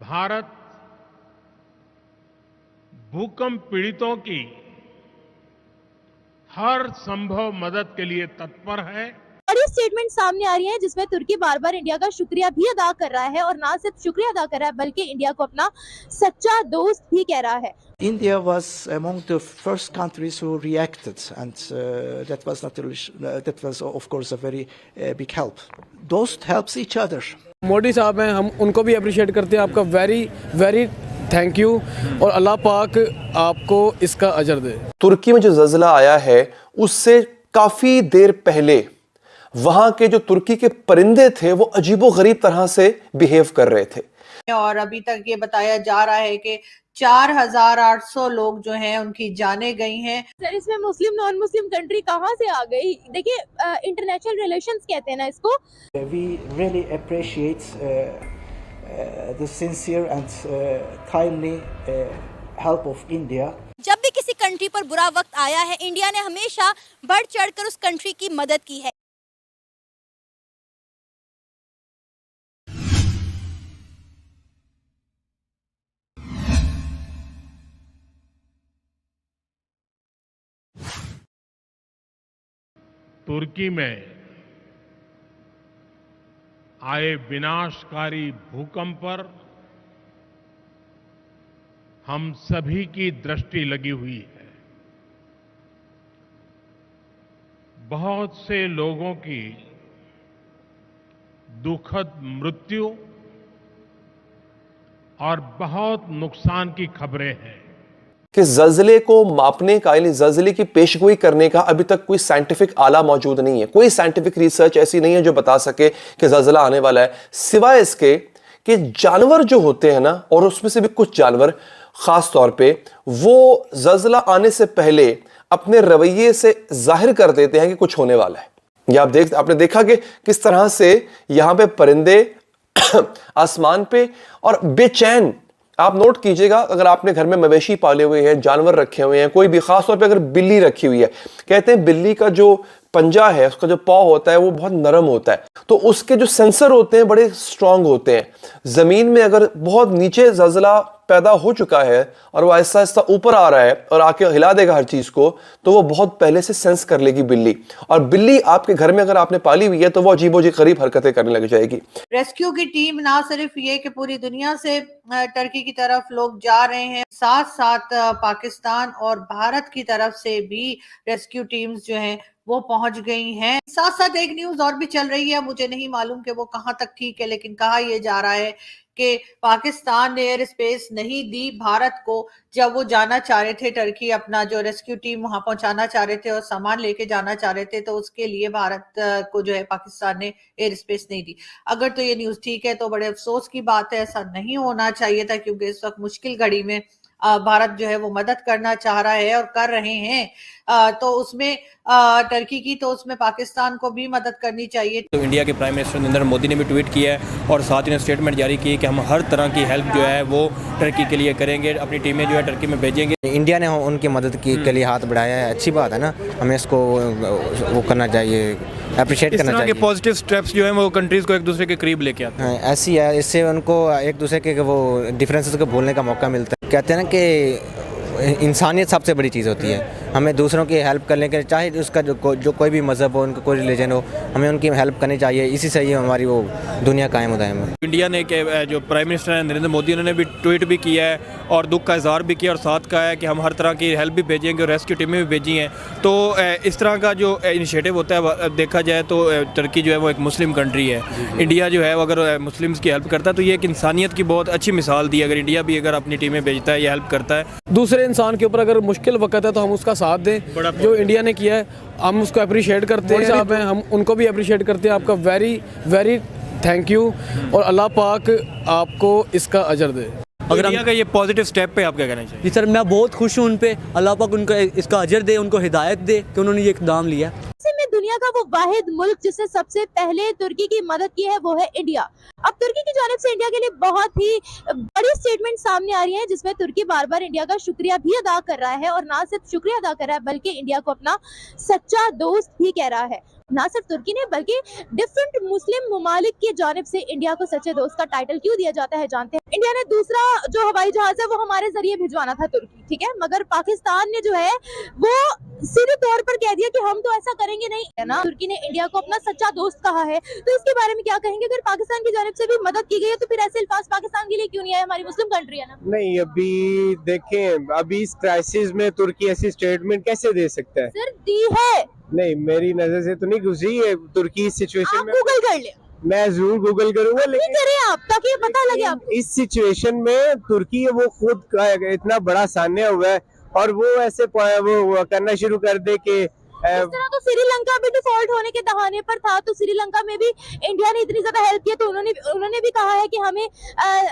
भारत भूकंप पीड़ितों की हर संभव मदद के लिए तत्पर है। बड़ी स्टेटमेंट सामने आ रही है जिसमें तुर्की बार बार इंडिया का शुक्रिया भी अदा कर रहा है और ना सिर्फ शुक्रिया अदा कर रहा है बल्कि इंडिया को अपना सच्चा दोस्त भी कह रहा है। India was among the first countries who reacted, and that was of course a very big help. Those helps each other. Modi साहब हैं, हम उनको भी अप्रिशिएट करते हैं। आपका वेरी वेरी थैंक यू और अल्लाह पाक आपको इसका अजर दे। तुर्की में जो ज़ल्ज़ला आया है उससे काफ़ी देर पहले वहाँ के जो तुर्की के परिंदे थे वो अजीबोगरीब तरह से बिहेव कर रहे थे और अभी तक ये बताया जा रहा है कि 4,800 लोग जो हैं उनकी जानें गई हैं। सर इसमें मुस्लिम नॉन मुस्लिम कंट्री कहाँ से आ गई? देखिए इंटरनेशनल रिलेशंस कहते हैं ना इसको। We really appreciate the sincere and timely help of India. जब भी किसी कंट्री पर बुरा वक्त आया है, इंडिया ने हमेशा बढ़ चढ़कर उस कंट्री की मदद की है। तुर्की में आए विनाशकारी भूकंप पर हम सभी की दृष्टि लगी हुई है। बहुत से लोगों की दुखद मृत्यु और बहुत नुकसान की खबरें हैं कि ज़ल्ज़ले को मापने का यानी ज़ल्ज़ले की पेशगोई करने का अभी तक कोई साइंटिफिक आला मौजूद नहीं है। कोई साइंटिफिक रिसर्च ऐसी नहीं है जो बता सके कि ज़ल्ज़ला आने वाला है, सिवाय इसके कि जानवर जो होते हैं ना, और उसमें से भी कुछ जानवर खास तौर पे वो ज़ल्ज़ला आने से पहले अपने रवैये से जाहिर कर देते हैं कि कुछ होने वाला है। या आपने देखा कि किस तरह से यहां पे परिंदे आसमान पे और बेचैन, आप नोट कीजिएगा अगर आपने घर में मवेशी पाले हुए हैं, जानवर रखे हुए हैं, कोई भी, खासतौर पे अगर बिल्ली रखी हुई है, कहते हैं बिल्ली का जो पंजा है, उसका जो पाव होता है वो बहुत नरम होता है, तो उसके जो सेंसर होते हैं बड़े स्ट्रांग होते हैं। जमीन में अगर बहुत नीचे ज़ल्ज़ला पैदा हो चुका है और वो ऐसा ऐसा ऊपर आ रहा है और आके हिला देगा हर चीज को, तो वो बहुत पहले से सेंस कर लेगी बिल्ली। और बिल्ली आपके घर में अगर आपने पाली हुई है तो वो अजीबोगरीब हरकतें करने लग जाएगी। रेस्क्यू की टीम ना सिर्फ ये कि पूरी दुनिया से टर्की की तरफ लोग जा रहे हैं, साथ साथ पाकिस्तान और भारत की तरफ से भी रेस्क्यू टीम्स जो हैं वो पहुंच गई हैं। साथ साथ एक न्यूज और भी चल रही है, मुझे नहीं मालूम कि वो कहां तक ठीक है, लेकिन कहा यह जा रहा है कि पाकिस्तान ने एयर स्पेस नहीं दी भारत को जब वो जाना चाह रहे थे, टर्की अपना जो रेस्क्यू टीम वहां पहुंचाना चाह रहे थे और सामान लेके जाना चाह रहे थे, तो उसके लिए भारत को जो है पाकिस्तान ने एयर स्पेस नहीं दी। अगर तो ये न्यूज ठीक है तो बड़े अफसोस की बात है, ऐसा नहीं होना चाहिए था, क्योंकि इस वक्त मुश्किल घड़ी में भारत जो है वो मदद करना चाह रहा है और कर रहे हैं, तो उसमें टर्की की, तो उसमें पाकिस्तान को भी मदद करनी चाहिए। तो इंडिया के प्राइम मिनिस्टर नरेंद्र मोदी ने भी ट्वीट किया है और साथ ही ने स्टेटमेंट जारी की है कि हम हर तरह की हेल्प जो है वो टर्की के लिए करेंगे, अपनी टीमें जो है टर्की में भेजेंगे। इंडिया ने उनकी मदद की के लिए हाथ बढ़ाया है, अच्छी बात है ना, हमें इसको वो करना चाहिए, अप्रिशिएट करना चाहिए। इस तरह के पॉजिटिव स्टेप्स जो हैं वो कंट्रीज को एक दूसरे के करीब लेके आते हैं। ऐसी है, इससे उनको एक दूसरे के वो डिफरेंसेस को भूलने का मौका मिलता है। कहते हैं ना कि इंसानियत सबसे बड़ी चीज़ होती है, हमें दूसरों की हेल्प करने के, चाहे उसका जो कोई भी मज़हब हो, उनका कोई रिलीजन हो, हमें उनकी हेल्प करनी चाहिए। इसी से ही हमारी वो दुनिया कायम होता है। इंडिया ने जो प्राइम मिनिस्टर है नरेंद्र मोदी, उन्होंने भी ट्वीट भी किया है और दुख का इजहार भी किया और साथ कहा है कि हम हर तरह की हेल्प भी भेजेंगे और रेस्क्यू टीमें भी भेजी हैं। तो इस तरह का जो इनिशिएटिव होता है, देखा जाए तो टर्की जो है वो एक मुस्लिम कंट्री है। इंडिया जो है वो अगर मुस्लिम्स की हेल्प करता है तो ये एक इंसानियत की बहुत अच्छी मिसाल दी। अगर इंडिया भी अगर अपनी टीमें भेजता है या हेल्प करता है दूसरे इंसान के ऊपर, अगर मुश्किल वक्त है तो हम उसका साथ दें। जो इंडिया ने किया है हम उसको अप्रिशिएट करते हैं, साहब हैं, हम उनको भी अप्रिशिएट करते हैं। आपका वेरी वेरी थैंक यू और अल्लाह पाक आपको इसका अजर दे। अगर इंडिया का ये पॉजिटिव स्टेप पे आप क्या कहना चाहिए? जी सर, मैं बहुत खुश हूँ उन पे, अल्लाह पाक उनको इसका अजर दे, उनको हिदायत दे कि उन्होंने ये इक़दाम लिया। में दुनिया का वो वाहिद मुल्क जिसने सबसे पहले तुर्की की मदद की है वो है इंडिया। अब तुर्की की जानिब से इंडिया के लिए बहुत ही बड़ी स्टेटमेंट सामने आ रही है जिसमें तुर्की बार बार इंडिया का शुक्रिया भी अदा कर रहा है और ना सिर्फ शुक्रिया अदा कर रहा है बल्कि इंडिया को अपना सच्चा दोस्त भी कह रहा है। ना सिर्फ तुर्की ने बल्कि डिफरेंट मुस्लिम ममालिक की जानिब से इंडिया को सच्चे दोस्त का टाइटल क्यों दिया जाता है जानते हैं। इंडिया ने दूसरा जो हवाई जहाज है वो हमारे जरिए भिजवाना था तुर्की, ठीक है, मगर पाकिस्तान ने जो है वो सीधे तौर पर कह दिया कि हम तो ऐसा करेंगे नहीं, है ना। तुर्की ने इंडिया को अपना सच्चा दोस्त कहा है, तो इसके बारे में क्या कहेंगे? अगर पाकिस्तान की जानिब से भी मदद की गई है तो फिर ऐसे अल्फाज पाकिस्तान के लिए क्यों नहीं आए? हमारी मुस्लिम कंट्री है ना। नहीं, अभी देखें, अभी इस क्राइसिस में तुर्की ऐसी स्टेटमेंट कैसे दे सकता है? सर दी है। नहीं, मेरी नजर से तो नहीं घुसी है तुर्की सिचुएशन में। गूगल कर ले। मैं जरूर गूगल करूंगा, लेकिन करें आप ताकि ये पता लगे आपको। इस सिचुएशन में तुर्की वो खुद इतना बड़ा सामने हुआ है और वो ऐसे वो करना शुरू कर दे कि इस तरह तो श्रीलंका भी डिफॉल्ट होने के दहाने पर था, तो श्रीलंका में भी इंडिया ने इतनी ज्यादा हेल्प की, तो उन्होंने भी कहा है कि हमें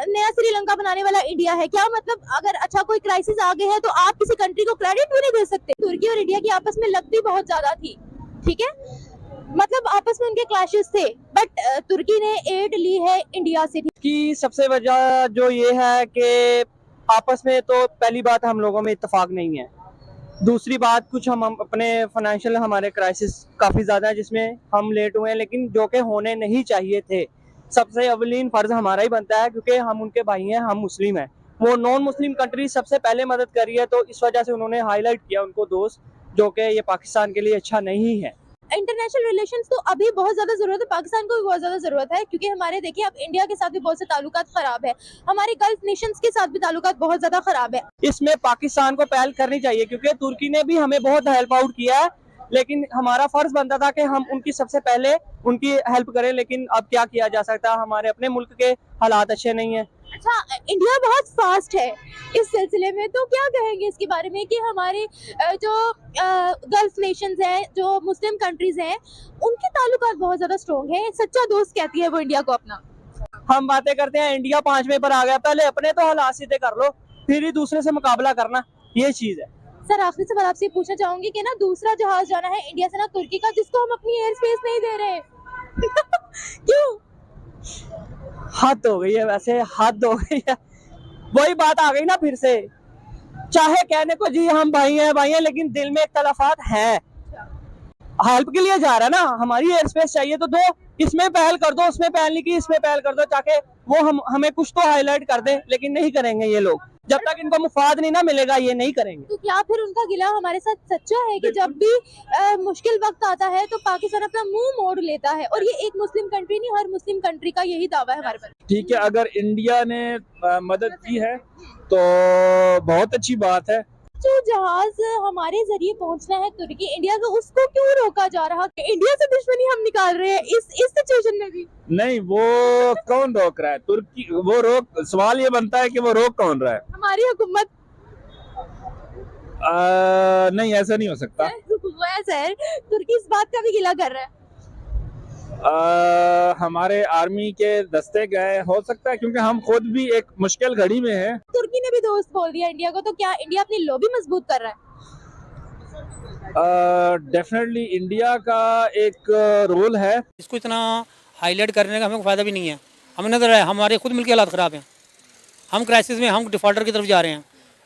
नया श्रीलंका बनाने वाला इंडिया है। क्या मतलब अगर अच्छा कोई क्राइसिस आ गया है तो आप किसी कंट्री को क्रेडिट क्यों नहीं दे सकते? तुर्की और इंडिया की आपस में लगती बहुत ज्यादा थी, ठीक है, मतलब आपस में उनके क्लैशेस थे, बट तुर्की ने एड ली है इंडिया से। की सबसे वजह जो ये है कि आपस में तो पहली बात हम लोगों में इत्तेफाक नहीं है, दूसरी बात कुछ हम अपने फाइनेंशियल हमारे क्राइसिस काफ़ी ज़्यादा है जिसमें हम लेट हुए हैं, लेकिन जो कि होने नहीं चाहिए थे। सबसे अवलीन फ़र्ज़ हमारा ही बनता है क्योंकि हम उनके भाई हैं, हम मुस्लिम हैं, वो नॉन मुस्लिम कंट्री सबसे पहले मदद करी है, तो इस वजह से उन्होंने हाईलाइट किया उनको दोस्त, जो कि ये पाकिस्तान के लिए अच्छा नहीं है। इंटरनेशनल रिलेशंस तो अभी बहुत ज्यादा जरूरत है, पाकिस्तान को भी बहुत ज्यादा जरूरत है, क्योंकि हमारे देखिए अब इंडिया के साथ भी बहुत से ताल्लुकात खराब है, हमारे गल्फ नेशंस के साथ भी ताल्लुकात बहुत ज्यादा खराब है। इसमें पाकिस्तान को पहल करनी चाहिए क्योंकि तुर्की ने भी हमें बहुत हेल्प आउट किया है, लेकिन हमारा फर्ज बनता था कि हम उनकी सबसे पहले उनकी हेल्प करें, लेकिन अब क्या किया जा सकता है, हमारे अपने मुल्क के हालात अच्छे नहीं है। अच्छा, इंडिया बहुत फास्ट है इस सिलसिले में, तो क्या कहेंगे इसके बारे में कि हमारे जो गल्फ नेशंस हैं, जो मुस्लिम कंट्रीज हैं, उनके ताल्लुकात बहुत ज्यादा स्ट्रॉन्ग है, सच्चा दोस्त कहती है वो इंडिया को अपना। हम बातें करते हैं इंडिया 5वें पर आ गया, पहले अपने तो हालात सीधे कर लो, फिर ही दूसरे से मुकाबला करना, ये चीज है। सर आखिरी सवाल आपसे पूछना चाहूंगी कि ना दूसरा जहाज जाना है इंडिया से ना तुर्की का, जिसको हम अपनी एयर स्पेस नहीं दे रहे क्यों? हद हो गई है, वैसे हद हो गई है, वही बात आ गई ना फिर से, चाहे कहने को जी हम भाई हैं, लेकिन दिल में इख्तलाफात है। हेल्प के लिए जा रहा है ना, हमारी एयर स्पेस चाहिए तो दो, इसमें पहल कर दो, उसमें पहल नहीं की, इसमें पहल कर दो, ताकि वो हमें कुछ तो हाईलाइट कर दे, लेकिन नहीं करेंगे ये लोग, जब तक इनको मुफाद नहीं ना मिलेगा ये नहीं करेंगे। तो क्या फिर उनका गिला हमारे साथ सच्चा है कि जब भी मुश्किल वक्त आता है तो पाकिस्तान अपना मुंह मोड़ लेता है, और ये एक मुस्लिम कंट्री नहीं, हर मुस्लिम कंट्री का यही दावा है हमारे पर। ठीक है, अगर इंडिया ने मदद की है तो बहुत अच्छी बात है। जो जहाज हमारे जरिए पहुंचना है तुर्की इंडिया को, उसको क्यों रोका जा रहा है? इंडिया से दुश्मनी हम निकाल रहे हैं इस सिचुएशन में भी। नहीं, वो कौन रोक रहा है? तुर्की वो रोक, सवाल ये बनता है कि वो रोक कौन रहा है? हमारी हुकूमत। नहीं, ऐसा नहीं हो सकता। सर तुर्की इस बात का भी गिला कर रहा है। हमारे आर्मी के दस्ते गए, हो सकता है, क्योंकि हम खुद भी एक मुश्किल घड़ी में हैं। तुर्की ने भी दोस्त बोल दिया इंडिया को, तो क्या इंडिया अपनी लॉबी मजबूत कर रहा है? डेफिनेटली इंडिया का एक रोल है। इसको इतना हाईलाइट करने का हमें फायदा भी नहीं है, हमें नजर आया हमारे खुद मिल के हालात ख़राब हैं, हम क्राइसिस में, हम डिफॉल्टर की तरफ जा रहे हैं,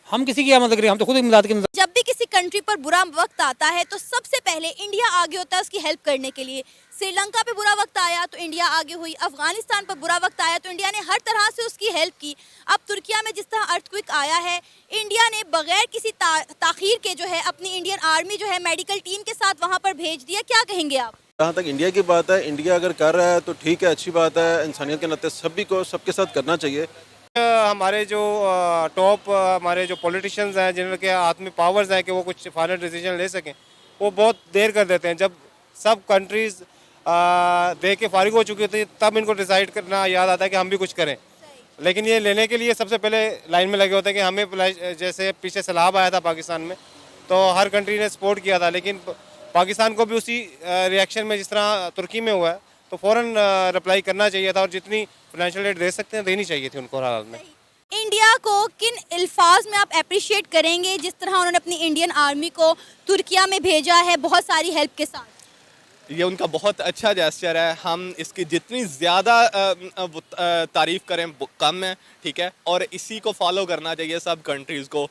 हम किसी की मदद करें, हम तो खुद इमदाद की। जब भी किसी कंट्री पर बुरा वक्त आता है तो सबसे पहले इंडिया आगे होता है उसकी हेल्प करने के लिए। श्रीलंका पे बुरा वक्त आया तो इंडिया आगे हुई, अफगानिस्तान पर बुरा वक्त आया तो इंडिया ने हर तरह से उसकी हेल्प की। अब तुर्किया में जिस तरह अर्थक्वेक आया है, इंडिया ने बगैर किसी ताखीर के जो है अपनी इंडियन आर्मी जो है मेडिकल टीम के साथ वहाँ पर भेज दिया। क्या कहेंगे आप? जहाँ तक इंडिया की बात है, इंडिया अगर कर रहा है तो ठीक है, अच्छी बात है, इंसानियत के नाते सभी को सबके साथ करना चाहिए। हमारे जो टॉप हमारे जो पॉलिटिशियंस हैं, जिनके हाथ में पावर्स हैं कि वो कुछ फाइनल डिसीजन ले सकें, वो बहुत देर कर देते हैं। जब सब कंट्रीज़ देख के फारिग हो चुकी होती है तब इनको डिसाइड करना याद आता है कि हम भी कुछ करें, लेकिन ये लेने के लिए सबसे पहले लाइन में लगे होते हैं कि हमें, जैसे पीछे सैलाब आया था पाकिस्तान में तो हर कंट्री ने सपोर्ट किया था, लेकिन पाकिस्तान को भी उसी रिएक्शन में जिस तरह तुर्की में हुआ है तो फ़ौरन रिप्लाई करना चाहिए था, और जितनी फाइनेंशियल एड दे सकते हैं देनी चाहिए थी उनको हर हाल में। इंडिया को किन अल्फाज में आप अप्रिशिएट करेंगे जिस तरह उन्होंने अपनी इंडियन आर्मी को तुर्किया में भेजा है बहुत सारी हेल्प के साथ? ये उनका बहुत अच्छा जेस्चर है, हम इसकी जितनी ज़्यादा तारीफ़ करें कम है, ठीक है, और इसी को फॉलो करना चाहिए सब कंट्रीज़ को।